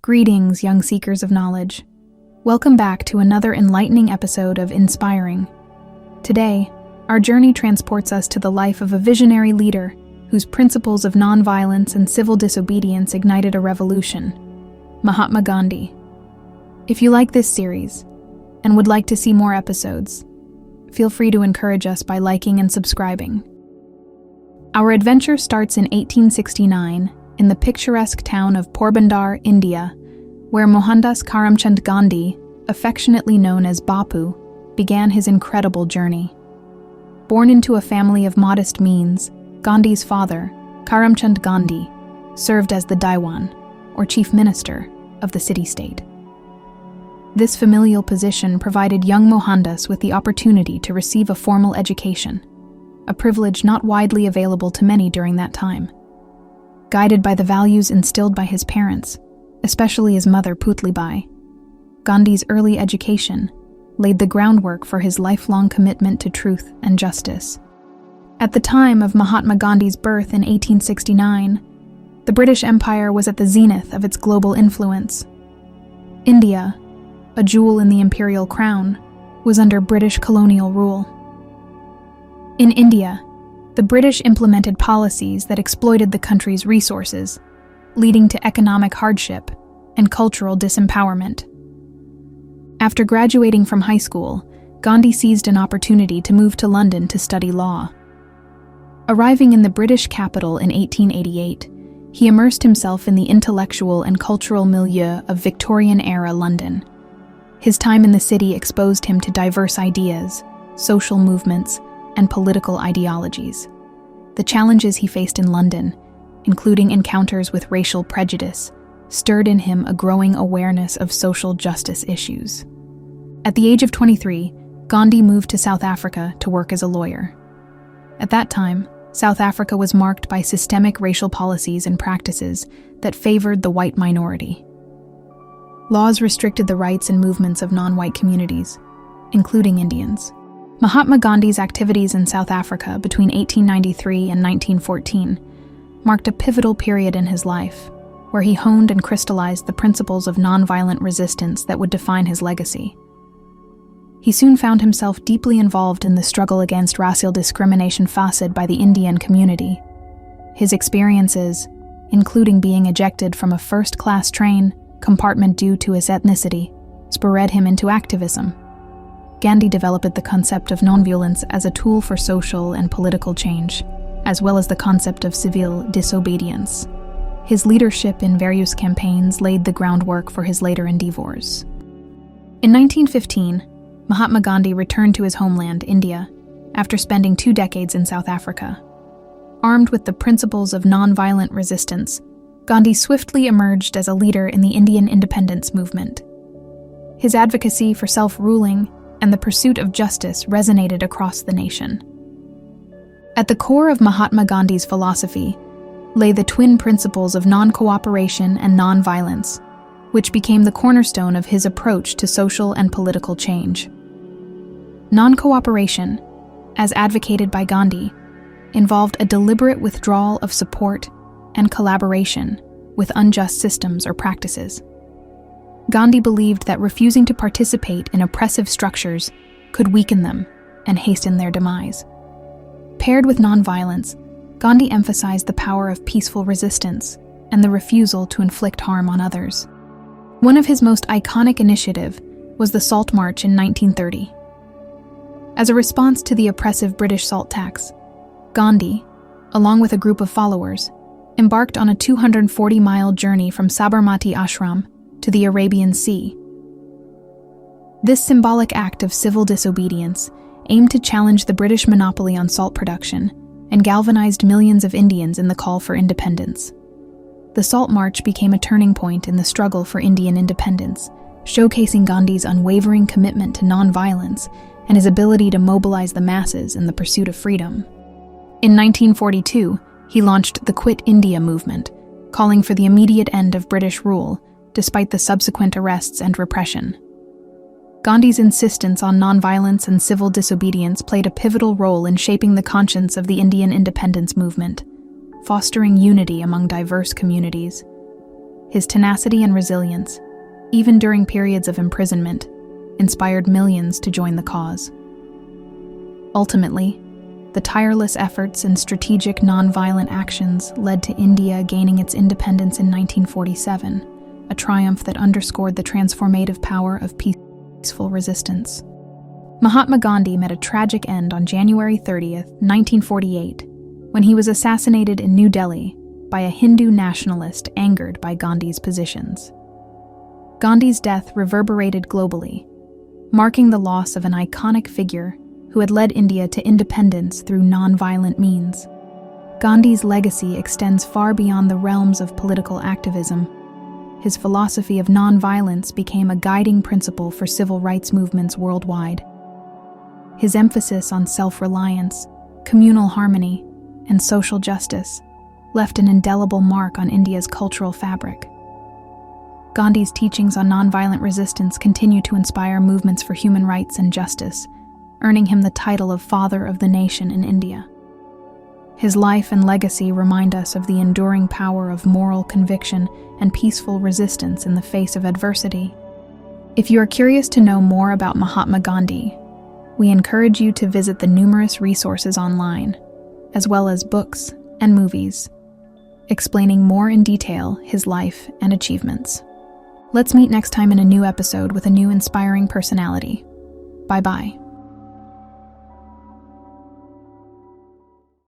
Greetings, young seekers of knowledge. Welcome back to another enlightening episode of Inspiring. Today, our journey transports us to the life of a visionary leader whose principles of nonviolence and civil disobedience ignited a revolution, Mahatma Gandhi. If you like this series and would like to see more episodes, feel free to encourage us by liking and subscribing. Our adventure starts in 1869 in the picturesque town of Porbandar, India, where Mohandas Karamchand Gandhi, affectionately known as Bapu, began his incredible journey. Born into a family of modest means, Gandhi's father, Karamchand Gandhi, served as the Diwan, or chief minister, of the city-state. This familial position provided young Mohandas with the opportunity to receive a formal education, a privilege not widely available to many during that time. Guided by the values instilled by his parents, especially his mother Putlibai, Gandhi's early education laid the groundwork for his lifelong commitment to truth and justice. At the time of Mahatma Gandhi's birth in 1869, the British Empire was at the zenith of its global influence. India, a jewel in the imperial crown, was under British colonial rule. In India, the British implemented policies that exploited the country's resources, leading to economic hardship and cultural disempowerment. After graduating from high school, Gandhi seized an opportunity to move to London to study law. Arriving in the British capital in 1888, he immersed himself in the intellectual and cultural milieu of Victorian-era London. His time in the city exposed him to diverse ideas, social movements, and political ideologies. The challenges he faced in London, including encounters with racial prejudice, stirred in him a growing awareness of social justice issues. At the age of 23, Gandhi moved to South Africa to work as a lawyer. At that time, South Africa was marked by systemic racial policies and practices that favored the white minority. Laws restricted the rights and movements of non-white communities, including Indians. Mahatma Gandhi's activities in South Africa between 1893 and 1914 marked a pivotal period in his life, where he honed and crystallized the principles of nonviolent resistance that would define his legacy. He soon found himself deeply involved in the struggle against racial discrimination faced by the Indian community. His experiences, including being ejected from a first-class train compartment due to his ethnicity, spurred him into activism. Gandhi developed the concept of nonviolence as a tool for social and political change, as well as the concept of civil disobedience. His leadership in various campaigns laid the groundwork for his later endeavors. In 1915, Mahatma Gandhi returned to his homeland, India, after spending 2 decades in South Africa. Armed with the principles of nonviolent resistance, Gandhi swiftly emerged as a leader in the Indian independence movement. His advocacy for self-ruling and the pursuit of justice resonated across the nation. At the core of Mahatma Gandhi's philosophy lay the twin principles of non-cooperation and non-violence, which became the cornerstone of his approach to social and political change. Non-cooperation, as advocated by Gandhi, involved a deliberate withdrawal of support and collaboration with unjust systems or practices. Gandhi believed that refusing to participate in oppressive structures could weaken them and hasten their demise. Paired with nonviolence, Gandhi emphasized the power of peaceful resistance and the refusal to inflict harm on others. One of his most iconic initiatives was the Salt March in 1930. As a response to the oppressive British salt tax, Gandhi, along with a group of followers, embarked on a 240-mile journey from Sabarmati Ashram to the Arabian Sea. This symbolic act of civil disobedience aimed to challenge the British monopoly on salt production and galvanized millions of Indians in the call for independence. The Salt March became a turning point in the struggle for Indian independence, showcasing Gandhi's unwavering commitment to nonviolence and his ability to mobilize the masses in the pursuit of freedom. In 1942, he launched the Quit India movement, calling for the immediate end of British rule, despite the subsequent arrests and repression. Gandhi's insistence on nonviolence and civil disobedience played a pivotal role in shaping the conscience of the Indian independence movement, fostering unity among diverse communities. His tenacity and resilience, even during periods of imprisonment, inspired millions to join the cause. Ultimately, the tireless efforts and strategic nonviolent actions led to India gaining its independence in 1947, a triumph that underscored the transformative power of peaceful resistance. Mahatma Gandhi met a tragic end on January 30th, 1948, when he was assassinated in New Delhi by a Hindu nationalist angered by Gandhi's positions. Gandhi's death reverberated globally, marking the loss of an iconic figure who had led India to independence through nonviolent means. Gandhi's legacy extends far beyond the realms of political activism. His philosophy of nonviolence became a guiding principle for civil rights movements worldwide. His emphasis on self-reliance, communal harmony, and social justice left an indelible mark on India's cultural fabric. Gandhi's teachings on nonviolent resistance continue to inspire movements for human rights and justice, earning him the title of Father of the Nation in India. His life and legacy remind us of the enduring power of moral conviction and peaceful resistance in the face of adversity. If you are curious to know more about Mahatma Gandhi, we encourage you to visit the numerous resources online, as well as books and movies, explaining more in detail his life and achievements. Let's meet next time in a new episode with a new inspiring personality. Bye-bye.